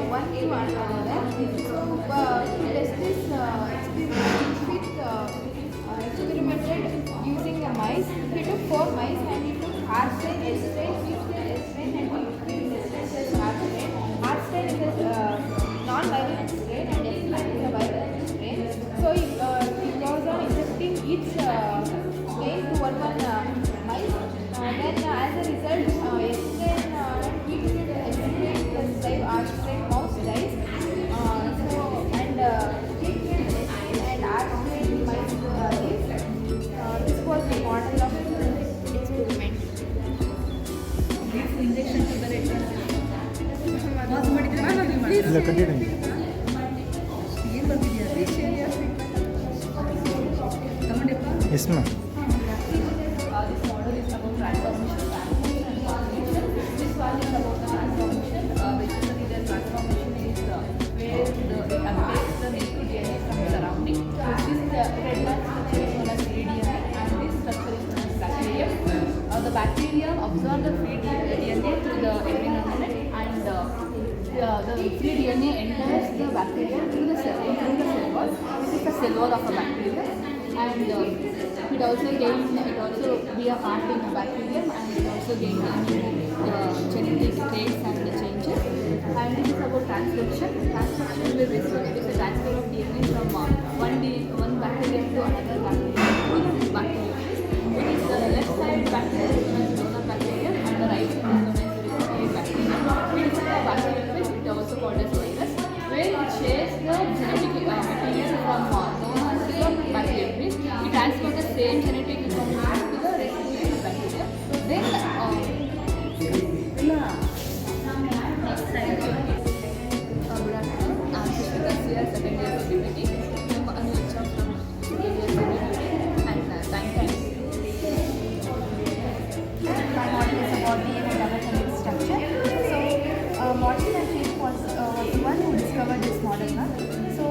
one to another. So does this experiment with experimented using the mice. He took 4 mice and he took R strain, S strain, P strain, S strain, and he increased S strain plus R strain. R strain is a non-violent strain and S strain is a violent strain. So he goes on injecting each strain to one mice. Then as a result, S strain and P strain, S strain plus 5 R strain mouse dies. And P strain, S strain and R strain mice lives. This was the model of experiment. Injection ಇಲ್ಲ continue ಏನು ಬರ್ತಿದೆಯಾ ತಗೊಂಡೆಪ್ಪ yes ma'am This model is about transformation. This one is about the transformation. Basically, the transformation is where it updates the naked DNA from the surrounding. This red line structure is known as free DNA, and this structure is known as bacterium. The bacterium absorb the free DNA through the environment, and the free DNA enters the bacterium through the cell wall. This is the cell wall of a bacterium, and it also be a part in the bacterium, and it also gain genetic traits and changes. And this is about transcription. Transcription will result it is a transfer of DNA from one bacterium to another bacterium to bacterium. It is the left side bacterium is known as donor bacterium, and the right side is known as receptor bacterium. It is a bacterium which it also called as virus, where it shares the genetic material from donor to the bacterium. It transfers the same genetic information to the recipient's bacteria. Then next slide. Good afternoon. I'm Sushmita Sir, second year CBT. I'm Anucha from and time. My model is about DNA double helix structure. So Morton and Crick was the one who discovered this model. So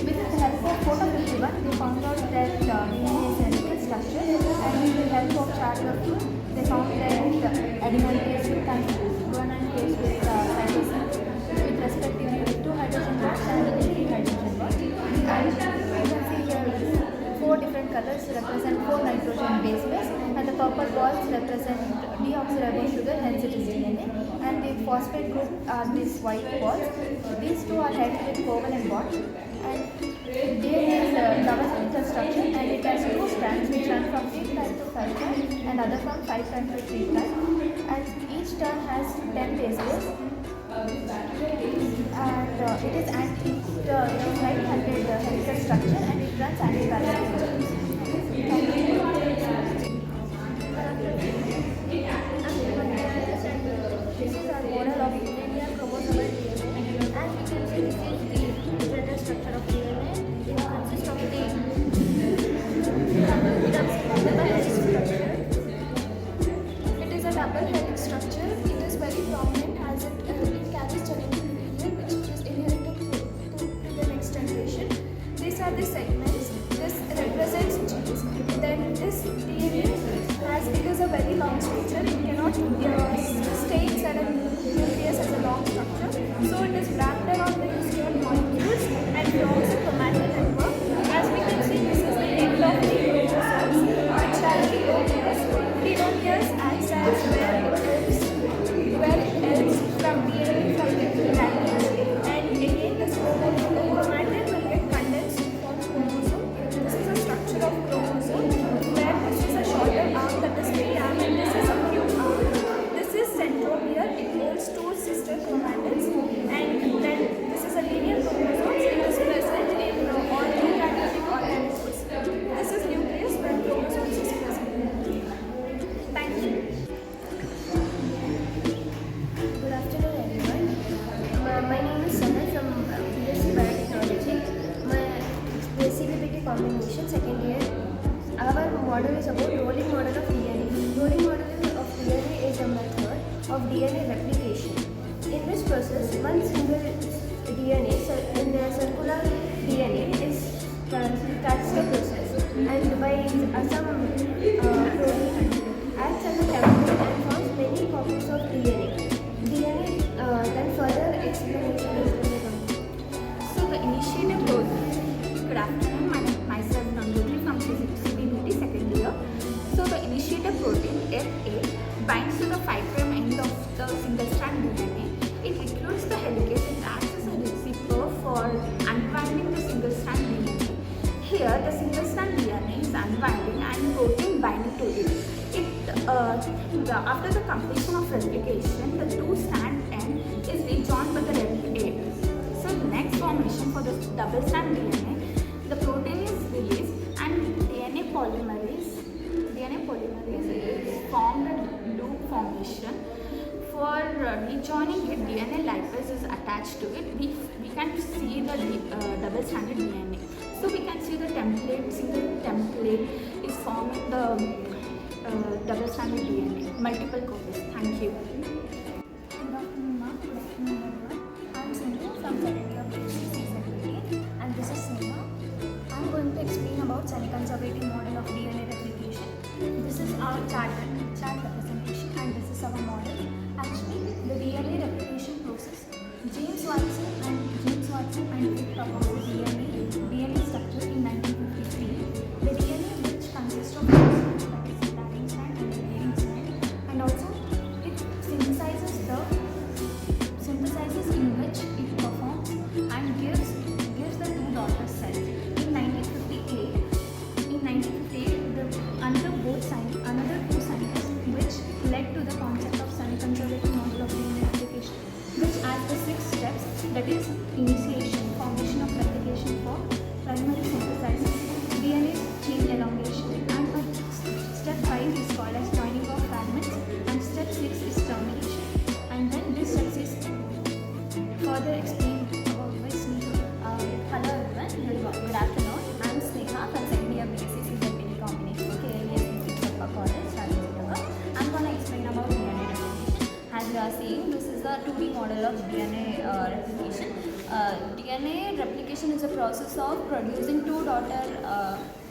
with the help of photo 51, they found out that DNA is a helical structure, and with the help of Charlotte, they found that adenine pairs with guanine pairs with cytosine with respectively 2 hydrogen bonds and 3 hydrogen bonds. And you can see here 4 different colors represent 4 nitrogen base pairs, and the purple balls represent deoxyribose sugar, hence it is DNA. And the phosphate group are these white balls. These two are held with covalent bond. And DNA is a double helical structure, and it has 2 strands which run from 3' to 5', and other from 5' to 3'. And each turn has 10 base pairs. And it is right-handed helical structure, and it runs anti-parallel. This is our model of linear chromosomal DNA, and we can see this is the general structure of DNA. It consists of the double helix structure. It is a double helix structure. It is very prominent as it carries genetic material which is inherited to the next generation. These are the segments. This represents genes. Then this DNA it is a very long structure. It cannot stay inside a nucleus as a long structure. So it is wrapped around the histone molecules and forms a chromatin network. As we can see, this is the end of the chromosomes, which are telomeres. Telomeres acts as where it ends from DNA from the nucleus. And again, this chromatin will get condensed to form chromosome. This is a structure of chromosome, where this is a shorter arm, that is the arm, and this is a cute arm. This is centromere. It holds 2 sister chromatins, and then this is a linear chromosome. It is present in all eukaryotic organisms. This is nucleus where chromosomes is present. Thank you. Good afternoon, everyone. My name is Sana from BSc Biotechnology. My CBT combination second year. Our model is about rolling model of DNA. Rolling model of DNA is a method of DNA replication. In this process, one single DNA in the circular DNA is starts the process, and by some protein acts as a template and forms many copies of DNA. Then further explanation is double-strand DNA. It recruits the helicase and acts as a receiver for unwinding the single-strand DNA. Here, the single-strand DNA is unwinding and protein binding to it. After the completion of replication, the two-strand end is rejoined by the replicate. So, the next formation for the double-strand DNA, the protein is released and DNA polymerase is formed a loop formation. For rejoining it, DNA lipase is attached to it. We can see the double-stranded DNA. So we can see the template, single template is forming the double-stranded DNA, multiple copies. Thank you. Good afternoon, ma'am. Good afternoon, everyone. I'm Sindhu from second year PhD season 18, and this is Seema. I'm going to explain about semi-conservative model of DNA replication. This is our chart representation, and this is our model. Actually, the DNA replication process. James Watson and Crick proposed DNA structure in 1953. The DNA which consists of starting strand and the leading strand, and also it synthesizes in which it performs and gives the two daughter cells. In 1958, another two scientists which led to the concept of semi-conservative model of DNA replication, which has the 6 steps, that is initiation, formation of replication for primary synthesis, DNA chain elongation, and step 5 is called as joining of fragments, and step 6 is termination. And then this step is further explained about which hello everyone, good afternoon. I'm Sneha from second year BSc CZPD combination, KLS Institute of College, Rajasthan. I'm going to explain about DNA replication. As you are seeing, this is the 2D model of DNA replication. DNA replication is a process of producing two daughter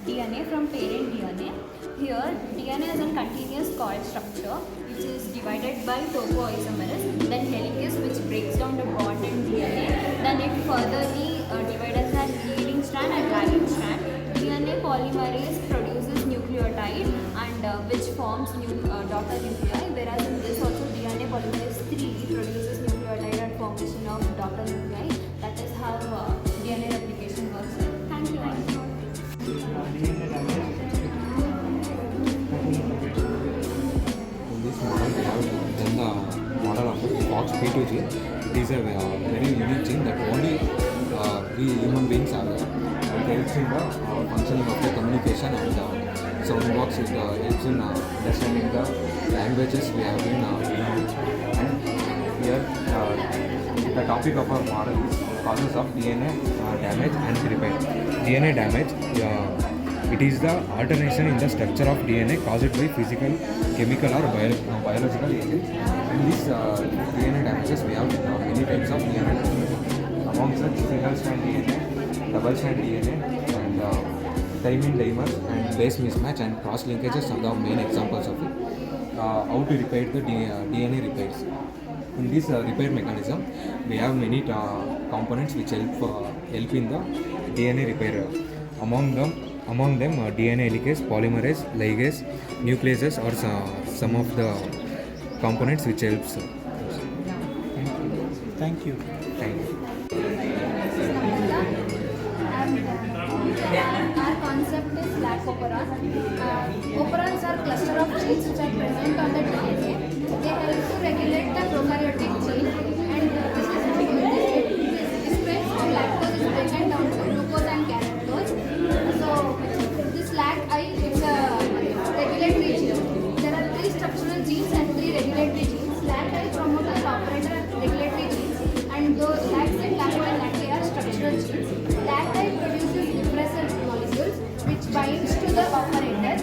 DNA from parent DNA. Here, DNA is a continuous coil structure which is divided by topoisomerase, then helicase which breaks down the bond in DNA, then it furtherly divides as leading strand and lagging strand. DNA polymerase produces nucleotide and which forms new daughter nuclei, whereas in this also DNA polymerase 3 produces nucleotide and formation of daughter nuclei. That is how DNA replication works. Thank you. In this model, we have done the model of FOXP2 gene. It is a very unique gene that only we human beings have. It helps in the functioning of the communication, and sound box. It helps in understanding the languages we have been learning. And here, the topic of our model is causes of DNA damage and repair. DNA damage. It is the alternation in the structure of DNA caused by physical, chemical or biological agents. In these DNA damages, we have many types of DNA damages. Among such, single-strand DNA, double-strand DNA, and thymine dimers and base mismatch and cross-linkages are the main examples of it. How to repair the DNA repairs. In this repair mechanism, we have many components which help in the DNA repair. Among them, DNA helicase, polymerase, ligase, nucleases are some of the components which helps. Thank you. Our concept is lag operons. Operons are cluster of genes which are present on the DNA. They help to regulate the prokaryotic gene, and this is how it spreads from lactose is broken down to glucose and galactose. So this lag is a regulatory gene. There are 3 structural genes and 3 regulatory genes. Lag promotes the operator regulatory genes, and those lags and LACO and LACA are structural genes. Lag produces repressor molecules which binds to the operator.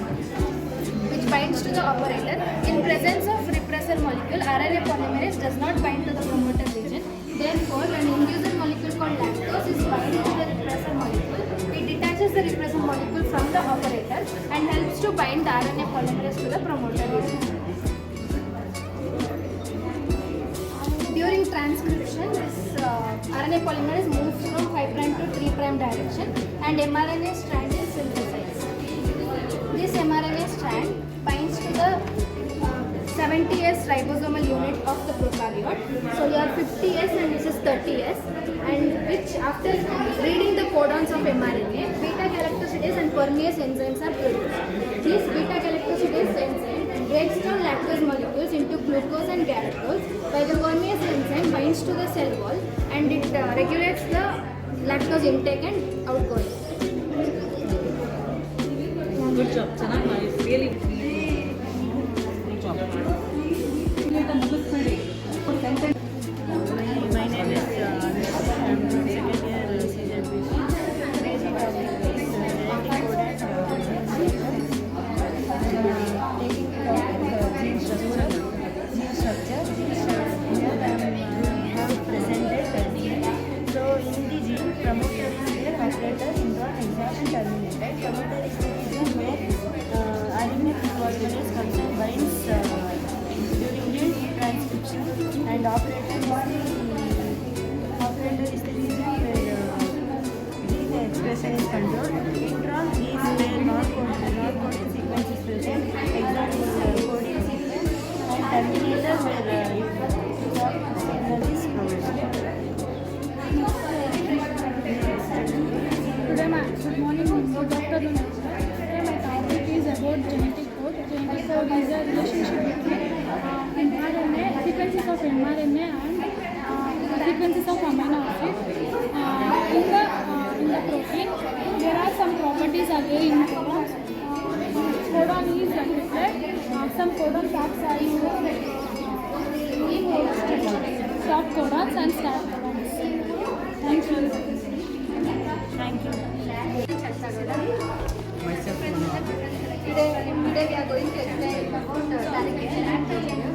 In presence of repressor molecule, RNA polymerase does not bind to the promoter region. Therefore, an inducer molecule called lactose is binding to the repressor molecule. It detaches the repressor molecule from the operator and helps to bind the RNA polymerase to the promoter region. During transcription, this RNA polymerase moves from 5' to 3' direction, and mRNA strand is synthesized. This mRNA strand binds to the 7' 70s ribosomal unit of the prokaryote. So here 50s and this is 30s, and which after reading the codons of mRNA, beta-galactosidase and permease enzymes are produced. These beta-galactosidase enzyme breaks down lactose molecules into glucose and galactose, while the permease enzyme binds to the cell wall and it regulates the lactose intake and outgoing. Good job, ಚೆನ್ನಾಗಿ ಮಾಡಿ. Really good job. My name is Anushka. I'm from second year CZB. Today's topic is genetic code and taking the topic gene structure. Here we have presented DNA. So in the gene, promoter is there, operator, intron, exhaustion, terminated. Promoter is the region where RNA polymerase comes and binds during gene transcription, and operator is the region where gene expression is controlled. Intron is where non-coding sequence is present. Exon is coding sequence, and terminator where signal is provided. Good morning, good afternoon. Today my topic is about genetic code. Genetic code is a relationship between mRNA, sequences of mRNA and sequences of amino acids. In the protein, there are some properties are there in codon. Codon is triplet. Some codon caps are in stop codons and start codons. Thank you. Thank you. Today we are going to explain about transcription and termination.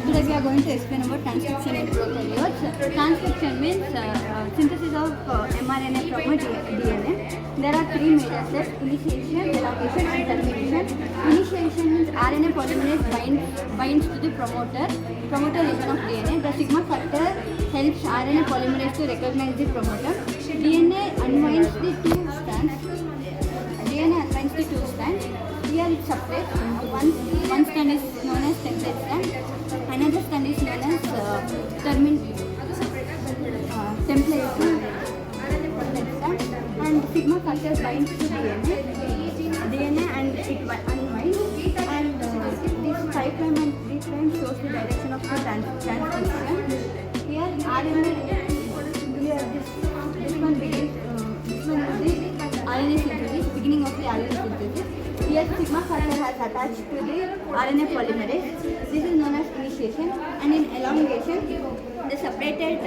Today we are going to explain about transcription in prokaryotes. Transcription means synthesis of mRNA from a DNA. There are three major steps: initiation, elongation, and termination. Initiation means RNA polymerase binds to the promoter region of DNA. The sigma factor helps RNA polymerase to recognize the promoter. DNA unwinds the two strands. Here it separates. One strand is known as template strand. Another strand is known as template strand. And sigma factor binds to DNA and it unwinds. And this 5' and 3' shows the direction of the transcription. Here RNA, this one begins. This one is the RNA synthesis, beginning of the RNA synthesis. Here sigma factor has attached to the RNA polymerase. This is known as initiation. And in elongation, the separated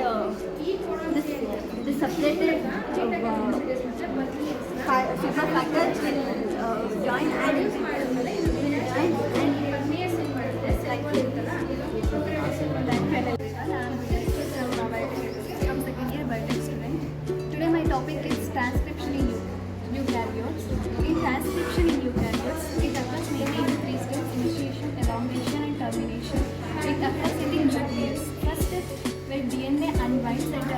sigma factor will join and like this. I'm second year biotech student. Today my topic is transcription in eukaryotes. In transcription in eukaryotes, it occurs mainly in three steps: initiation, elongation, and termination. It occurs in the nucleus. First step, where DNA unbinds and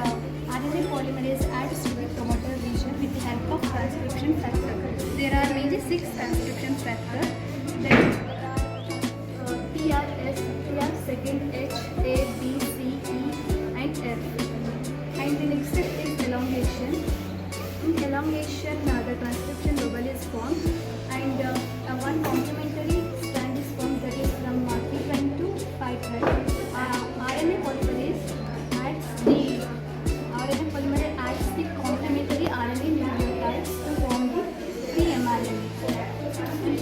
RNA polymerase adds to the promoter region with the help of transcription factor. There are mainly 6 transcription factors. TRS, second H, A, B, C, E, and F. And the next step is elongation. In elongation, the transcription bubble is formed, and one complementary strand is formed, that is from 3' to 5'. RNA polymerase adds the complementary RNA nucleotides to form the free mRNA.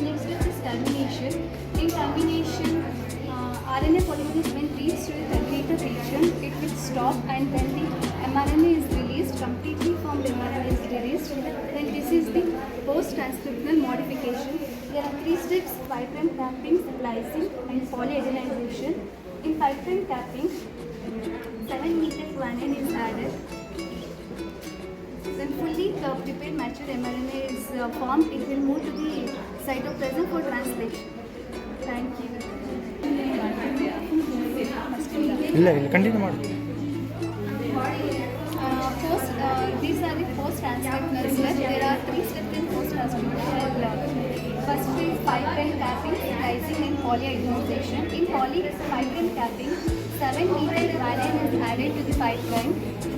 Next step is termination. In termination, RNA polymerase when reaches to the terminator region, it will stop, and when the mRNA is released, completely formed mRNA is released, then this is the post-transcriptional modification. There are 3 steps: 5' capping, splicing, and polyadenization. In 5' capping, 7-methyl-guanine is added. When fully prepared mature mRNA is formed, it will move to the cytoplasm for translation. Thank you. ಇಲ್ಲ continue ಮಾಡಿ. These are the post-transcriptional steps. There are 3 steps in post 5' capping, splicing and polyadenization. In poly 5' capping, 7-methyl valine is added to the 5'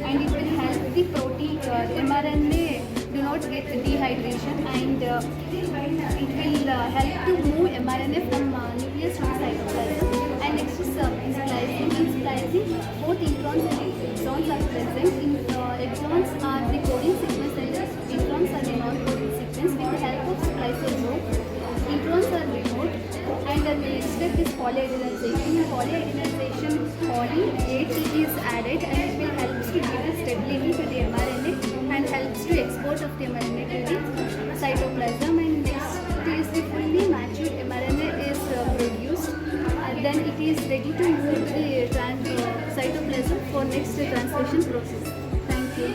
and it will help the protein mRNA do not get dehydration, and it will help to move mRNA from nucleus to cytoplasm. And next is splicing. In splicing, both introns and exons are present. Exons are the coding sequence and introns are the non-coding sequence. With the help of splicer group, introns are removed, and the next step is polyadenization. In polyadenization, poly AT is added, and it will help to give the stability to the mRNA and helps to export of the mRNA to the cytoplasm. And next is the fully matured mRNA is produced, and then it is ready to move to the cytoplasm for next translation process. Thank you.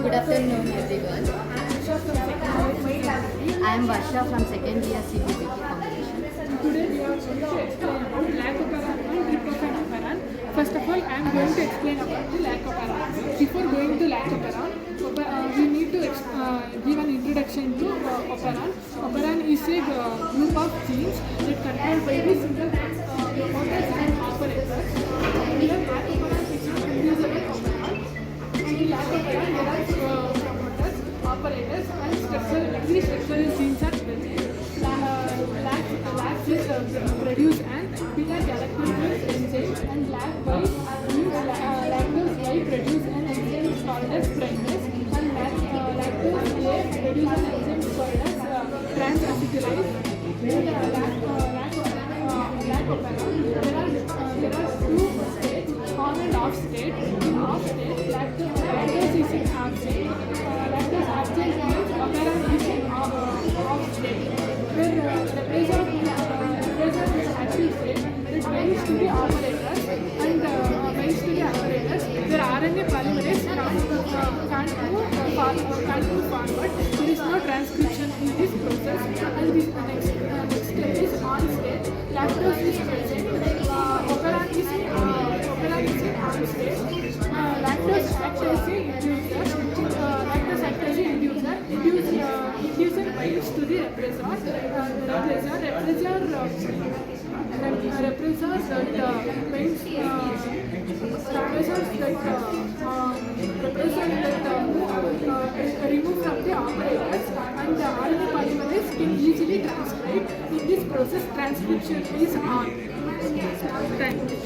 Good afternoon, everyone. I am Varsha from second year CBBT combination. Today we are going to explain about lacoperan and tryptophan-operan. First of all, I am going to explain about the lacoperan. Before going to lacoperan, we need to give an introduction to operan. Operan is a group of genes that controlled by the single promoters and operators. Here, lacoperan is an inducible operan, and in lacoperan there are promoters, operators, and structural genes are present. LAC is produced and beta-galactosidase enzyme, and LAC-Y means lactose Y produce an enzyme called as primase, and lactose A produce an enzyme called as transacetylase. There are two states, on and off state. In off state, lactose is in off state. Lactose absent means operan is in off state. Where repressor is active state, it binds to the operators, and where RNA polymerase can't move forward. There is no transcription in this process, and this next step is on state. Lactose is present. Operan is in on state. Lactose acts as a inducer binds to the repressor. Repressor remove from the operators, and the RNA polymerase can easily transcribe. In this process, transcription is on. Thank you.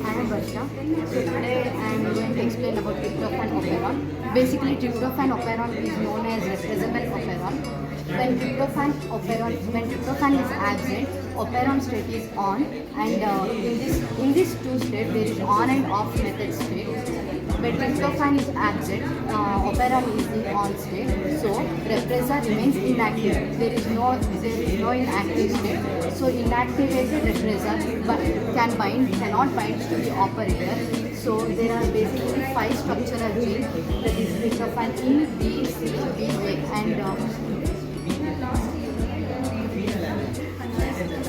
I am Varsha. So today I am going to explain about tryptophan-operon. Basically, tryptophan-operon is known as repressible operon. When tryptophan is absent, operon state is on, and in this two states there is on and off method state. When tryptophan is absent, operon is in on state, so repressor remains inactive. There is no inactive state. So inactivated repressor cannot bind to the operator. So there are basically 5 structural genes, that is tryptophan E, B, C, B, A,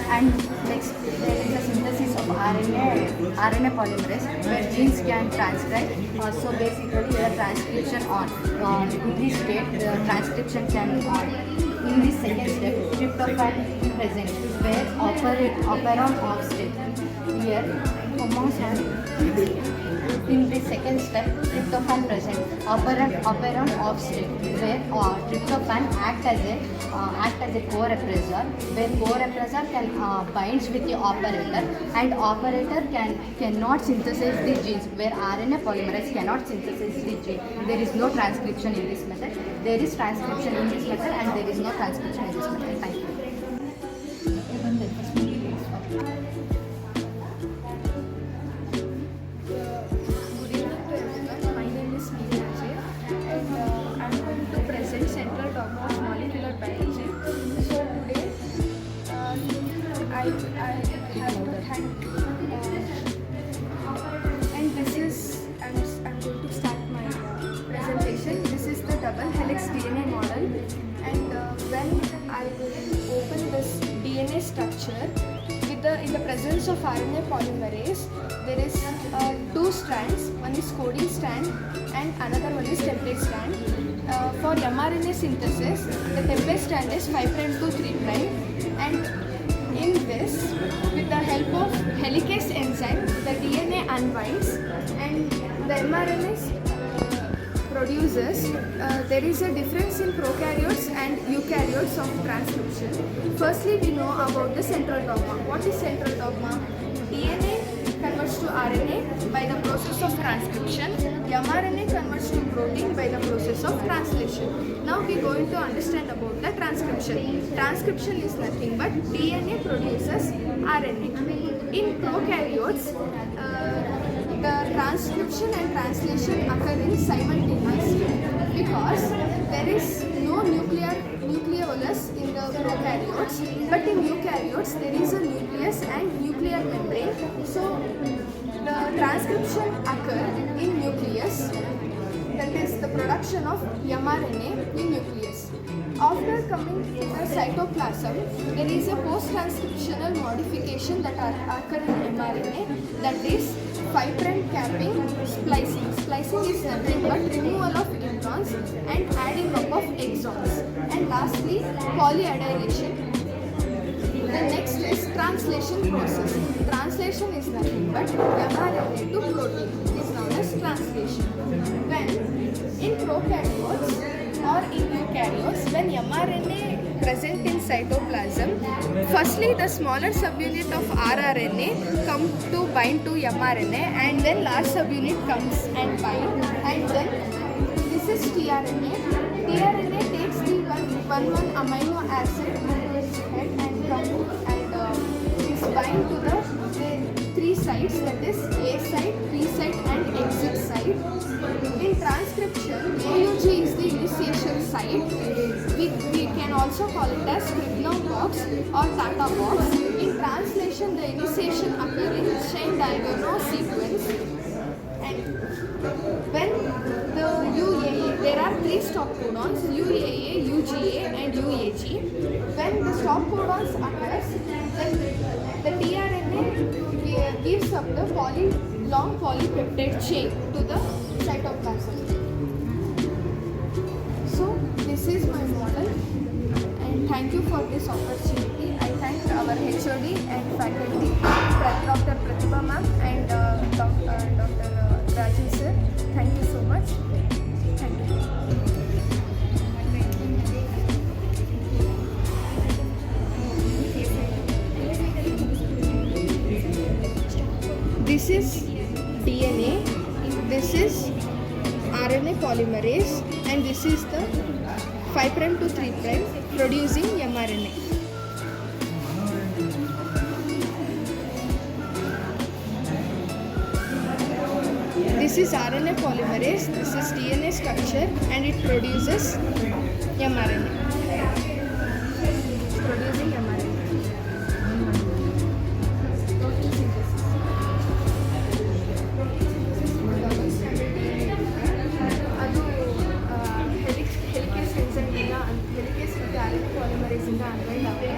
and next there is a synthesis of RNA polymerase where genes can transcribe. So basically the transcription in this state the transcription can on. In this second step, tryptophan present where operon off state. Here hormones are. In this second step, tryptophan present, operon off state, where tryptophan act as a co-repressor, where co-repressor can binds with the operator, and operator cannot synthesize the genes, where RNA polymerase cannot synthesize the gene. There is no transcription in this method. There is transcription in this method, and there is no transcription in this method. Thank you. Central dogma of molecular biology. So today, I have to thank, and this is I'm going to start my presentation. This is the double helix DNA model, and when I will open this DNA structure in the presence of RNA polymerase, there is 2 strands. One is coding strand, and another one is template strand. For mRNA synthesis, the temperature stand is 5' to 3', and in this, with the help of helicase enzyme, the DNA unwinds and the mRNA produces. There is a difference in prokaryotes and eukaryotes of transcription. Firstly, we know about the central dogma. What is central dogma? DNA converts to RNA by the process of transcription. mRNA converts to protein by the process of translation. Now we are going to understand about the transcription. Transcription is nothing but DNA produces RNA. In prokaryotes, the transcription and translation occur in simultaneously because there is no nucleolus in the prokaryotes, but in eukaryotes there is a nucleus and nuclear membrane. So the transcription occurs in nucleus, that is the production of mRNA in nucleus. After coming to the cytoplasm, there is a post-transcriptional modification that occur in mRNA, that is 5' capping splicing. Splicing is nothing but removal of introns and adding up of exons. And lastly, polyadylation. The next is translation process. Translation is nothing but mRNA to protein. It is known as translation. When in prokaryotes or in eukaryotes, when mRNA present in cytoplasm, firstly the smaller subunit of rRNA come to bind to mRNA, and then large subunit comes and bind, and then this is tRNA. tRNA takes the 1,1 amino acid to its head and is bind to the three sites, that is A site, B site and exit site. In transcription, AUG is the initiation site. We can also call it as Scribner box or Tata box. In translation, the initiation occurs in Shine-Dalgarno sequence. And when the UAA, there are three stop codons, UAA, UGA and UAG. When the stop codons occurs, then the tRNA gives up the long polypeptide chain to the cytoplasm. So this is my model, and thank you for this opportunity. I thank our HOD and faculty, Dr. Pratibha ma'am and Dr. Rajan sir. Thank you so much. Thank you. This is DNA, this is RNA polymerase, and this is the 5' to 3' producing mRNA. This is RNA polymerase, this is DNA structure, and it produces mRNA. Producing mRNA. ಅದು helicase ಎಂಜೈಮಿಂದ helicase ಮತ್ತು RNA ಪಾಲಿಮರೇಸಿಂದ ಅನ್ವೈಡ್ ಆಗುತ್ತೆ.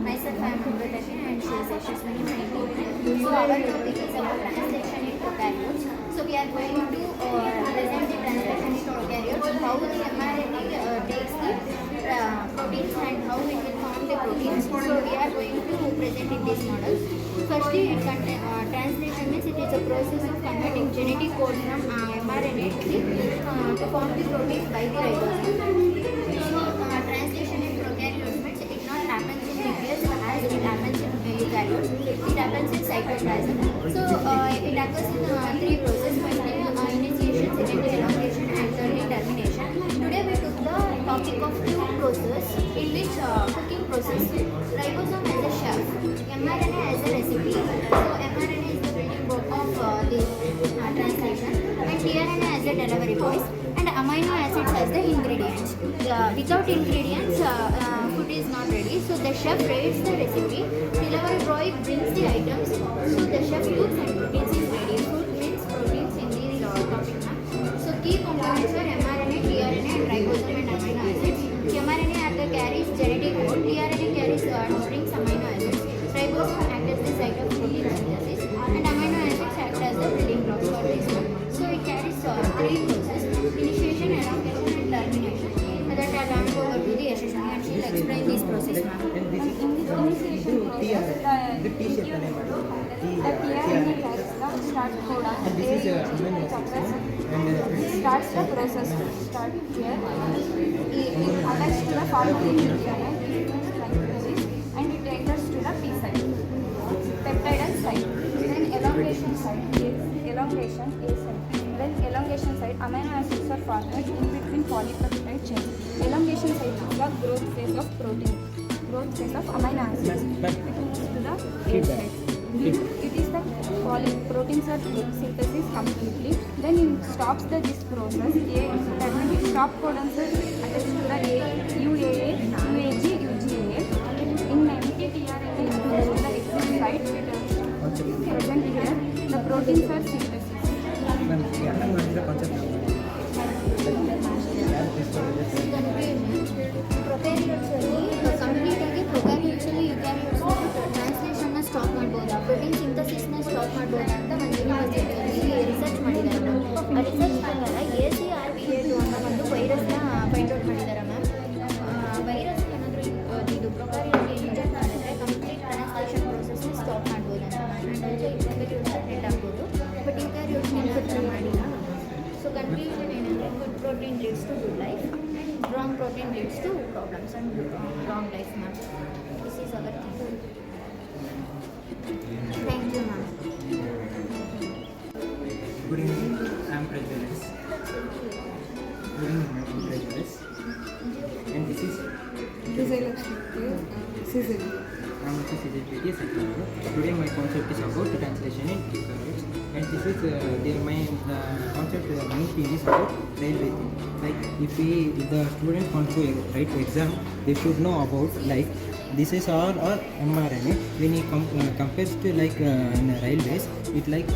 Myself, I am Murgataki and she is Yashaswini, my team. So our topic is about translation in prokaryotes. So we are going to present the translation in prokaryotes, how the mRNA takes the proteins and how it will form the proteins. So we are going to present in this model. Firstly, translation means it is a process of converting genetic code from mRNA to form the proteins by the ribosome. So translation in prokaryotes means it not happens in nucleus as it happens in eukaryotes. It happens in cytoplasm. So it occurs in three processes: firstly initiation, secondly elongation, and thirdly termination. Today we took the topic of two processes in which cooking process. Ribosome as a chef, mRNA as a recipe. So mRNA is the building block of the translation, and tRNA as a delivery boys, and amino acids as the ingredients. Without ingredients, food is not ready. So the chef writes the recipe, delivery boy brings the items, so the chef cooks and proteins is ready. Food means proteins in this topic. So key components are mRNA, tRNA, and ribosome and amino acids. mRNA carries genetic code, tRNA carries brings amino acids, ribosome acts as the site of protein synthesis, and amino acids act as the complete process, initiation, elongation and termination. That I'll hand over to the Yashaswini and she'll explain this process, ma'am. And this is Initiation TR, the T shape the TRNA carries the start codon. and this is amino acid, and Starts the process. Start here. It attaches to the formulated DNA and it enters to the P site. Peptide and site. Then elongation site is elongation A site. When elongation site, amino acids are formed in between polypeptide chains. Elongation site is the growth phase of protein. Growth phase of amino acids. It moves to the A site. It is the proteins are synthesis completely. Then it stops this process. Stop codons are attached to the UAA, UAG, UGA. In empty tRNA includes the exit site. It is present here. The proteins are synthesis. Prokaryotes complete ಆಗಿ prokaryotes eukaryotes translation ನ stop ಮಾಡಬಹುದು, protein synthesis ನ stop ಮಾಡಬಹುದು ಅಂತ ಒಂದು ಯೂನಿವರ್ಸಿಟಿಯಲ್ಲಿ research ಮಾಡಿದ್ದಾರೆ ma'am. ಆ ರಿಸರ್ಚ್ ಪ್ರಕಾರ ACRBA2 ಅನ್ನೋ ಒಂದು ವೈರಸ್ನ ಫೈಂಡ್ ಔಟ್ ಮಾಡಿದ್ದಾರೆ ಮ್ಯಾಮ್. ವೈರಸ್ ಏನಾದರೂ ಇದು ಪ್ರೊಕಾರಿಯೋಟ್ಗೆ ಇಂಜೆಕ್ಟ್ ಮಾಡಿದ್ರೆ ಕಂಪ್ಲೀಟ್ ಟ್ರಾನ್ಸ್ಲೇಷನ್ ಪ್ರೋಸೆಸ್ನ ಸ್ಟಾಪ್ ಮಾಡ್ಬೋದು ಅಂತ ma'am. And also eukaryotes attend ಆಗ್ಬೋದು, ಬಟ್ ಯುಕಾರಿಯೋಟ್ಸ್ನ ಇನ್ಫೆಕ್ಟ್ ಮಾಡಿಲ್ಲ. ಸೊ ಕನ್ಕ್ಲೂಷನ್ ಏನಂದರೆ good protein leads to good life and wrong protein leads to problems and wrong life, ma'am. This is our thing. Thank you, ma'am. Good evening, I am Prajalis. Good evening, I am Prajalis. And this is I am CCJPT Secretary. Today my concept is about translation in eukaryotes. And this is my concept main thing is about railway thing. Like if the student wants to write exam, they should know about like this is all or mRNA. When he compares to like in railways, it's like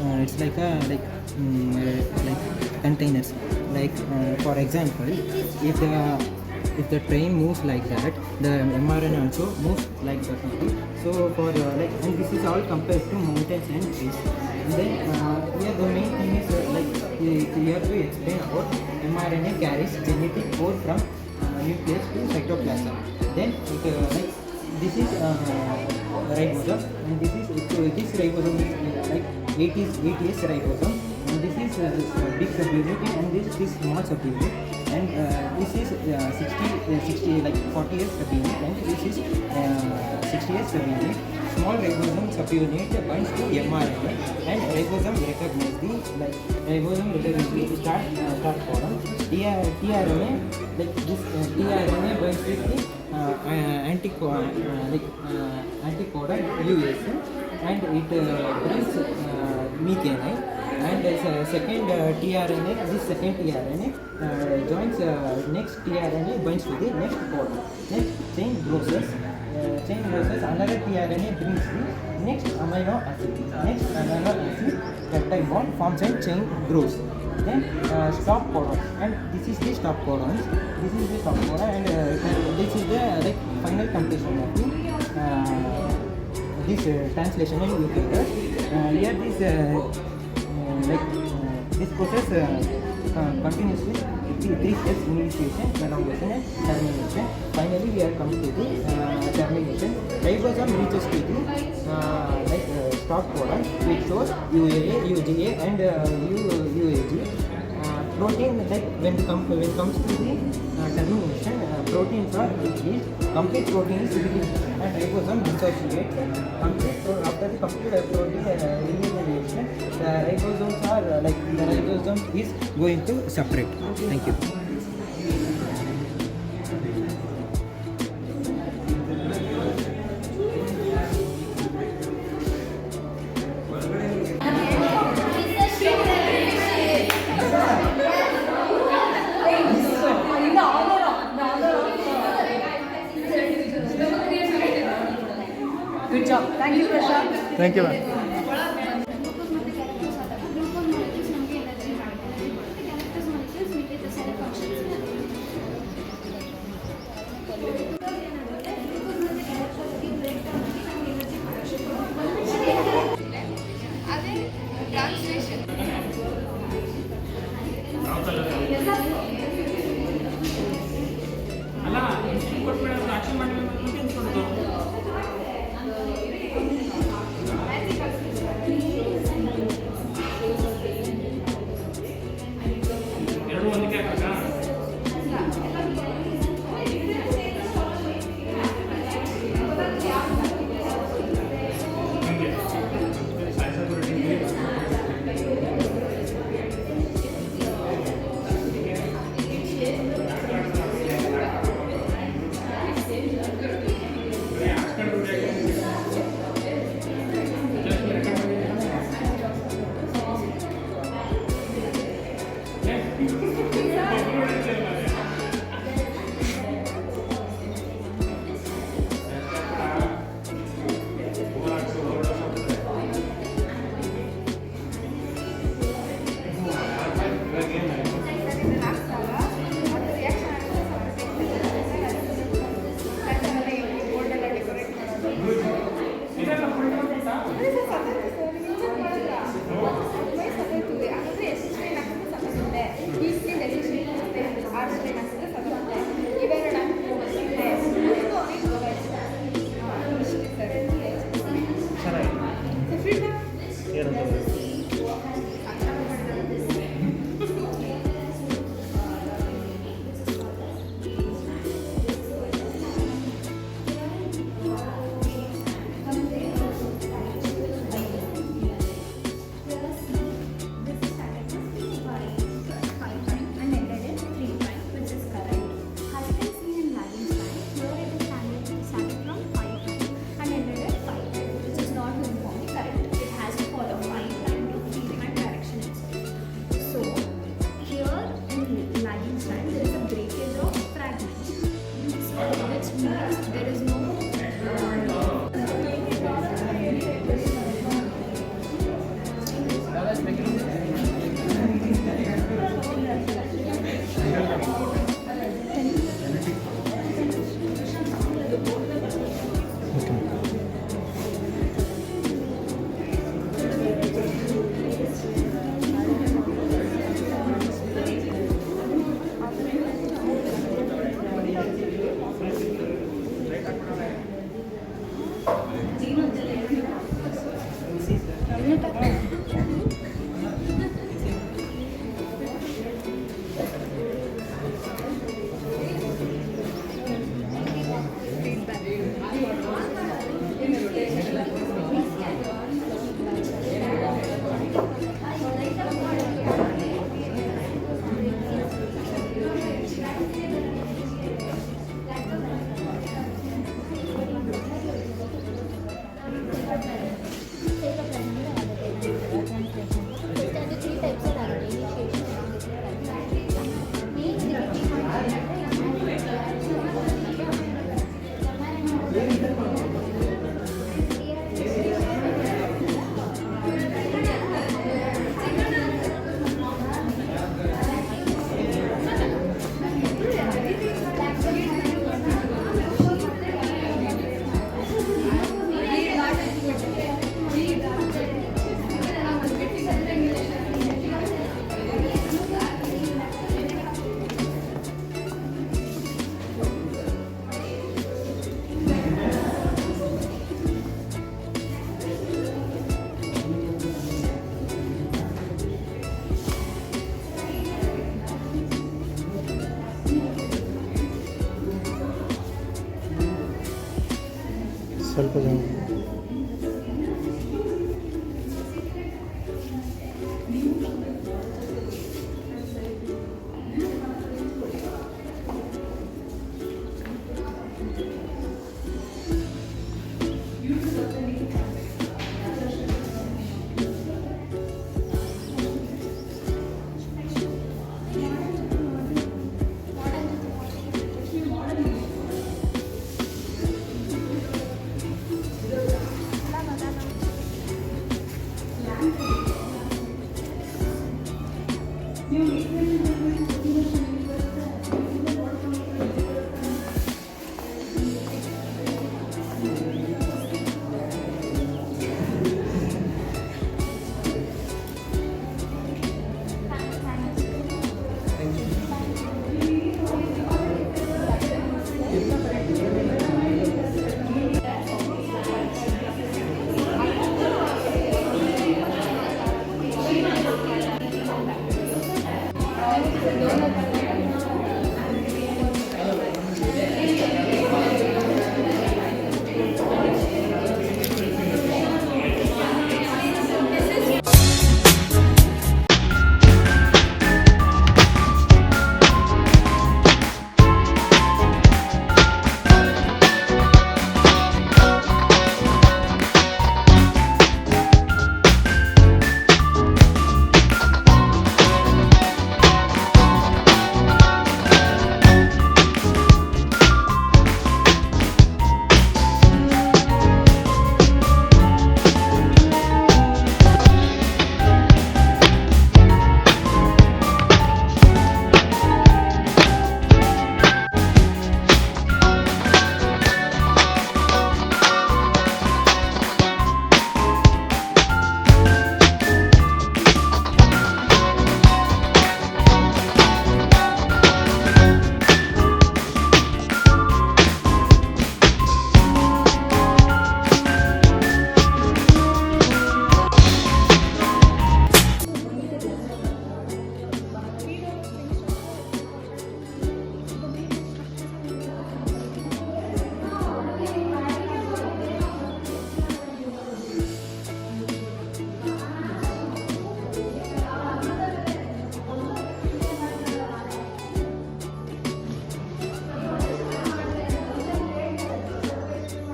like containers. Like for example, if the train moves like that, the mRNA also moves like that only. So for like, and this is all compared to mountains and trees. And then here the main thing is like you have to explain about mRNA carries genetic code from nucleus to cytoplasm. Then it, like this is ribosome, and this ribosome is like 80S ribosome, and this is big subunit, and this is small subunit, and this is 60 like 40S subunit, and this is 60S subunit. Small ribosome subunit binds to mRNA, and ribosome recognizes the start codon. tRNA like this tRNA binds with the anticodon US, and it brings methionine, and second tRNA, this second tRNA joins next tRNA binds to the next codon. Next chain process, another tRNA brings the next amino acid peptide bond forms and chain grows. Then stop codon, and this is the stop codon, and this is the like final completion of the this translation in eukaryotes. Here this process continues with three steps: initiation, elongation and termination. Finally we are come to the termination. Ribosome reaches to the stop codon, which shows UAA, UGA and UAG. Protein, like when comes to the termination, proteins are released. Complete protein is released, and ribosome dissociates. After the complete protein realization, the ribosomes are the ribosome is going to separate. Thank you. Good job. Thank you, Prashant. Thank you ma'am. ಅದೇ translation ಸ್ವಲ್ಪ ಜನ